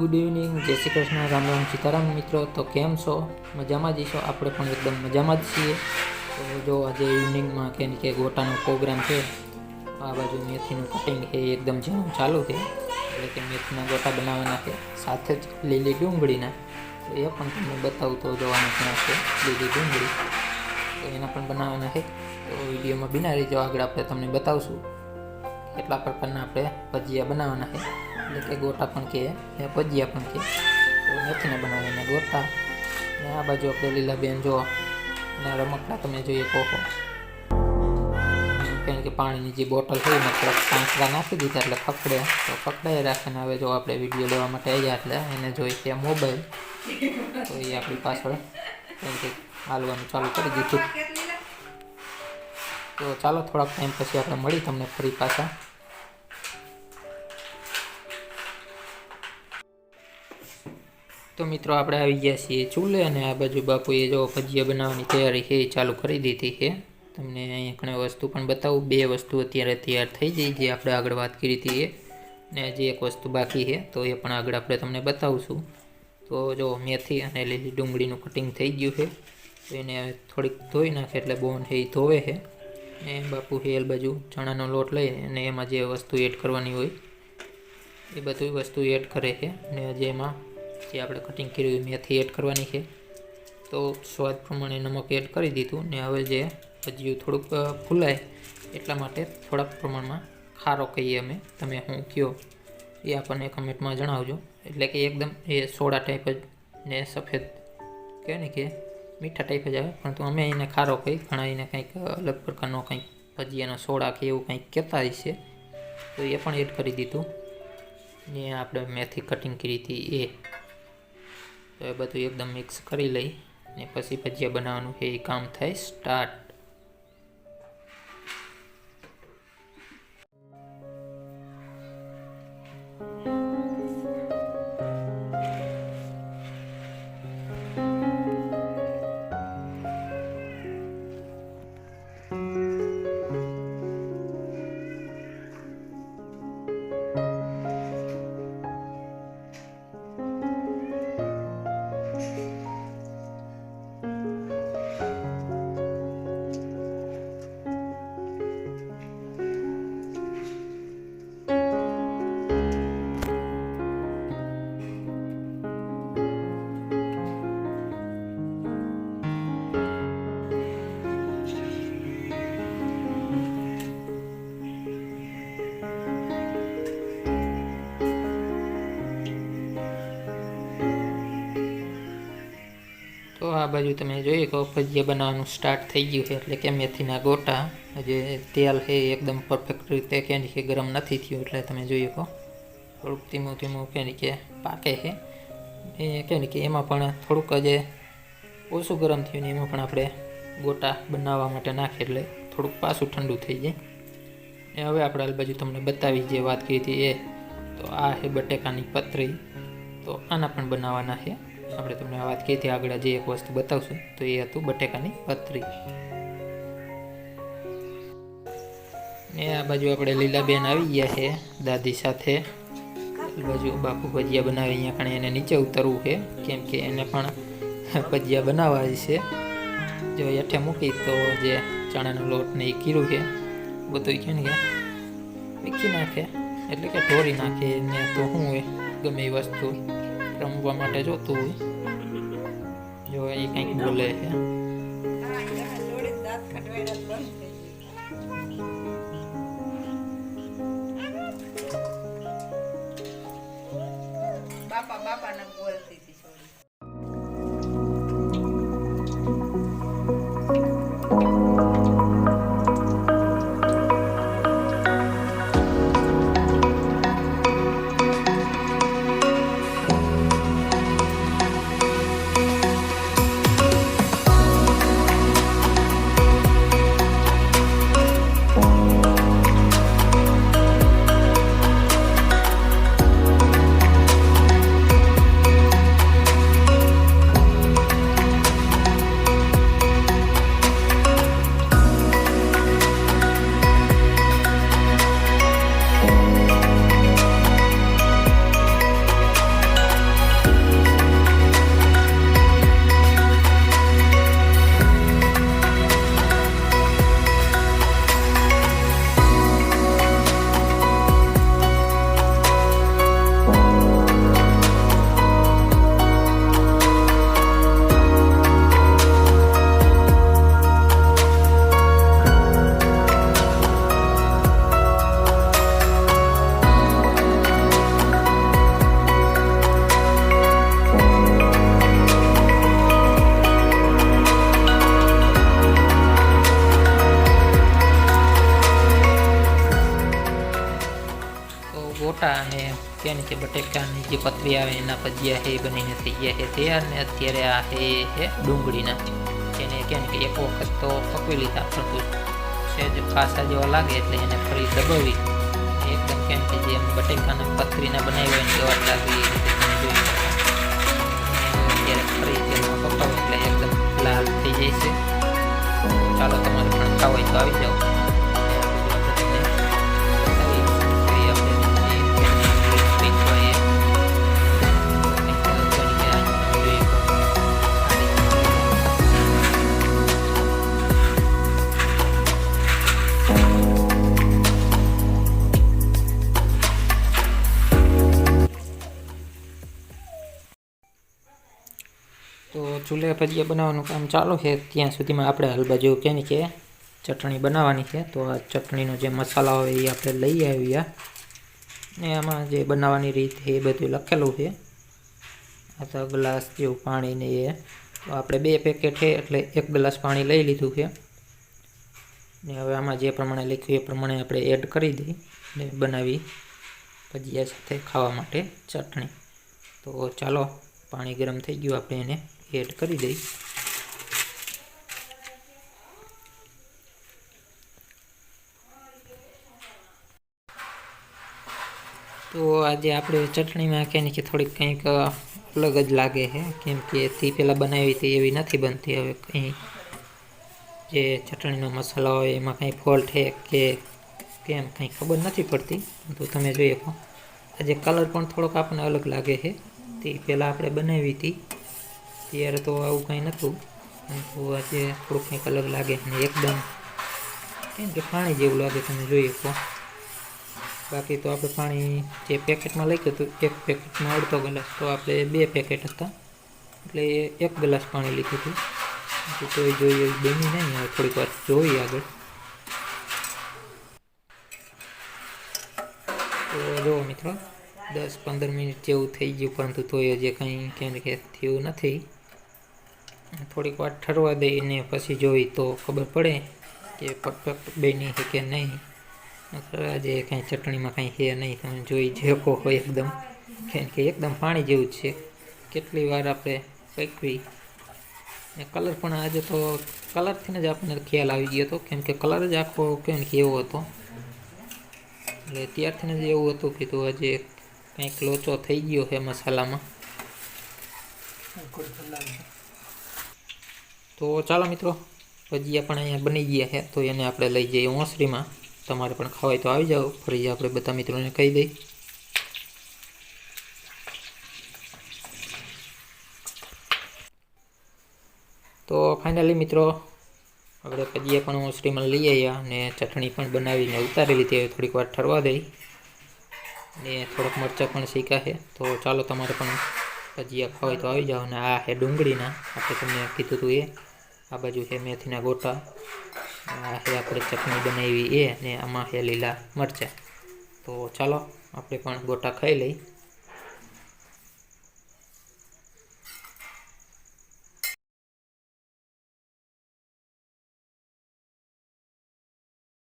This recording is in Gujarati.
ગુડ ઇવનિંગ, જય શ્રી કૃષ્ણ, રામ રામ, સીતારામ મિત્રો. તો કેમ છો? મજામાં જ છો? આપણે પણ એકદમ મજામાં જ છીએ. તો જો આજે ઇવનિંગમાં કે ગોટાનો પ્રોગ્રામ છે. આ બાજુ મેથીનું કટિંગ છે એકદમ ઝીણું ચાલુ છે, એટલે કે મેથીના ગોટા બનાવવાના છે, સાથે જ લીલી ડુંગળીના. તો એ પણ તમને બતાવું. તો જોવાનું ક્યાં છે લીલી ડુંગળી, તો એના પણ બનાવવાના છે. તો વિડીયોમાં બિના રહીજો, આગળ આપણે તમને બતાવશું કેટલા પ્રકારના આપણે ભજીયા બનાવવાના છે, એટલે કે ગોટા પણ કહે એ ભજીયા પણ કહે. તો મેથીને બનાવીને ગોટા. ને આ બાજુ આપણે લીલા બેન જો એના રમકડા તમે જોઈએ કહો, કારણ કે પાણીની જે બોટલ થઈ એમાં થોડાક કાંકરા નાખી દીધા એટલે ખખડે, તો ખખડાઈ રાખીને હવે જો આપણે વિડીયો લેવા માટે આવ્યા એટલે એને જોઈ કે મોબાઈલ, તો એ આપણી પાછળ કારણ કે હાલવાનું ચાલુ કરી દીધું. તો ચાલો થોડાક ટાઈમ પછી આપણે મળી તમને ફરી પાછા. તો મિત્રો આપણે આવી ગયા છીએ ચૂલે, અને આ બાજુ બાપુએ જો ભજીયા બનાવવાની તૈયારી છે એ ચાલુ કરી દીધી છે. તમને અહીંયા ઘણી વસ્તુ પણ બતાવું. બે વસ્તુ અત્યારે તૈયાર થઈ ગઈ જે આપણે આગળ વાત કરી હતી એ, ને હજી એક વસ્તુ બાકી છે તો એ પણ આગળ આપણે તમને બતાવશું. તો જો મેથી અને લીલી ડુંગળીનું કટિંગ થઈ ગયું છે, તો એને થોડીક ધોઈ નાખે એટલે બોન છે એ ધોવે છે. ને બાપુ હેલ બાજુ ચણાનો લોટ લઈ અને એમાં જે વસ્તુ એડ કરવાની હોય એ બધી વસ્તુ એડ કરે છે. ને હજી એમાં જે આપણે કટિંગ કર્યું મેથી એડ કરવાની છે, તો સ્વાદ પ્રમાણે નમક એડ કરી દીધું. ને હવે જે ભજીયું થોડુંક ફૂલાય એટલા માટે થોડાક પ્રમાણમાં ખારો કહીએ અમે, તમે શું કહો એ આપણને કમેન્ટમાં જણાવજો. એટલે કે એકદમ એ સોડા ટાઈપ જ ને સફેદ કહે ને કે મીઠા ટાઈપ જ આવે, પરંતુ અમે એને ખારો કહી, ઘણા એને કંઈક અલગ પ્રકારનો કંઈક ભજીયાનો સોડા કે એવું કંઈક કહેતા હશે, તો એ પણ એડ કરી દીધું. ને આપણે મેથી કટિંગ કરી હતી એ, તો એ બધું એકદમ મિક્સ કરી લઈ ને પછી ભજીયા બનાવવાનું છે એ કામ થાય સ્ટાર્ટ. તો આ બાજુ તમે જોઈએ કે ભજીયા બનાવવાનું સ્ટાર્ટ થઈ ગયું છે, એટલે કે મેથીના ગોટા. જે તેલ છે એકદમ પરફેક્ટ રીતે કેની કે ગરમ નથી થયું, એટલે તમે જોઈએ કહો થોડુંક ધીમું ધીમું કેની કે પાકે છે. એ કેની કે એમાં પણ થોડુંક જે ઓછું ગરમ થયું ને એમાં પણ આપણે ગોટા બનાવવા માટે નાખીએ એટલે થોડુંક પાછું ઠંડુ થઈ જાય. ને હવે આપણે આ બાજુ તમને બતાવી જે વાત કરી હતી એ, તો આ છે બટેકાની પતરી. તો આના પણ બનાવવાના છે. આપણે તમને વાત કરી હતી આગળ જે એક વસ્તુ બતાવશું તો એ હતું બટેકાની પતરી. ને આ બાજુ આપણે લીલાબેન આવી ગયા છે દાદી સાથે. આ બાજુ બાપુ ભજીયા બનાવી, અહીંયા પણ એને નીચે ઉતરવું છે કેમ કે એને પણ ભજીયા બનાવવા છે. જો હેઠે મૂકી તો જે ચણાનો લોટ ને એ કીરું છે બધું છે ને કે મીખી નાખે, એટલે કે ઢોરી નાખે ને. તો શું હોય ગમે એ વસ્તુ રમવા માટે જોતું હોય, જો એ કંઈક બોલે છે. બાપા બાપા ના બોલતી હતી. ગોટા અને કેની કે બટેકાની જે પતરી આવે એના ભજીયા છે એ બનીને થઈ ગયા છે તૈયાર. ને અત્યારે આ છે ડુંગળીના, એને કેને કે એક વખત તો પકવી લીધા, પરંતુ સહેજ પાસા જેવા લાગે એટલે એને ફરી દબાવી એકદમ કેમ કે જેમ બટેકાના પતરીના બનાવ્યા હોય એવા જ લાગે એ રીતે તમે જોઈ શકો. અત્યારે ફરી તેલમાં પકાવો એટલે એકદમ લાલ થઈ જાય છે. તો ચાલો તમારે પણ ખાવા હોય તો આવી જાઓ. તો ચૂલે ભજીયા બનાવવાનું કામ ચાલુ છે ત્યાં સુધીમાં આપણે હાલ બાજુ કેની કે ચટણી બનાવવાની છે. તો આ ચટણીનો જે મસાલા હોય એ આપણે લઈ આવ્યા ને આમાં જે બનાવવાની રીત છે એ બધું લખેલું છે. આ તો ગ્લાસ જેવું પાણી ને એ તો આપણે 2 પેકેટ છે એટલે 1 ગ્લાસ પાણી લઈ લીધું છે. ને હવે આમાં જે પ્રમાણે લખ્યું એ પ્રમાણે આપણે એડ કરી દઈ ને બનાવી ભજીયા સાથે ખાવા માટે ચટણી. તો ચાલો પાણી ગરમ થઈ ગયું, આપણે એને એડ કરી દઈ. તો આજે આપણે ચટણીમાં કે નીચે થોડીક કંઈક અલગ જ લાગે છે, કેમ કે તે પહેલાં બનાવી હતી એવી નથી બનતી. હવે કંઈ જે ચટણીનો મસાલો હોય એમાં કંઈ ફોલ્ટ છે કે કેમ કંઈ ખબર નથી પડતી. તો તમે જોઈ શકો આજે કલર પણ થોડોક આપણને અલગ લાગે છે. તે પહેલાં આપણે બનાવી હતી ત્યારે તો આવું કંઈ નહોતું, પરંતુ આજે થોડુંક કંઈક અલગ લાગે અને એકદમ કેમ કે પાણી જેવું લાગે, તમે જોઈ શકો. બાકી તો આપણે પાણી જે પેકેટમાં લખ્યું હતું 1 પેકેટમાં અડધો ગ્લાસ, તો આપણે 2 પેકેટ હતા એટલે 1 ગ્લાસ પાણી લીધું હતું. તો એ જોઈએ બની નહીં, હવે થોડીક વાર જોઈએ આગળ. તો જુઓ મિત્રો 10-15 મિનિટ જેવું થઈ ગયું, પરંતુ તો એ જે કંઈ કેમ કે થયું નથી. થોડીક વાર ઠરવા દઈને પછી જોઈ તો ખબર પડે કે પરફેક્ટ બની છે કે નહીં. આજે કાંઈ ચટણીમાં કાંઈ છે નહીં, તમે જોઈ શકો હોય એકદમ કેમ કે એકદમ પાણી જેવું જ છે. કેટલી વાર આપણે પકવી ને કલર પણ આજે તો કલરથી જ આપણને ખ્યાલ આવી ગયો હતો, કેમ કે કલર જ આખો કેમ કે એવો હતો. એટલે ત્યારથી જ એવું હતું કે તો આજે કંઈક લોચો થઈ ગયો છે મસાલામાં. તો ચાલો મિત્રો ભજીયા પણ અહીંયા બની ગયા છે, તો એને આપણે લઈ જઈએ ઓસરીમાં. તમારે પણ ખાવાય તો આવી જાઓ, ફરી આપણે બધા મિત્રોને કહી દઈ. તો ફાઇનલી મિત્રો આપણે ભજીયા પણ ઓસરીમાં લઈ આવ્યા અને ચટણી પણ બનાવીને ઉતારી લીધી. હવે થોડીક વાર ઠરવા દઈ ને થોડોક મરચાં પણ શીખ્યા છે. તો ચાલો તમારે પણ ભજીયા ખાવાય તો આવી જાઓ. અને આ છે ડુંગળીના, આપણે તમને કીધું હતું એ. આ બાજુ છે મેથીના ગોટા, આ છે આપણે ચટણી બનાવી એ, ને આમાં છે લીલા મરચાં. તો ચાલો આપણે પણ ગોટા ખાઈ લઈ.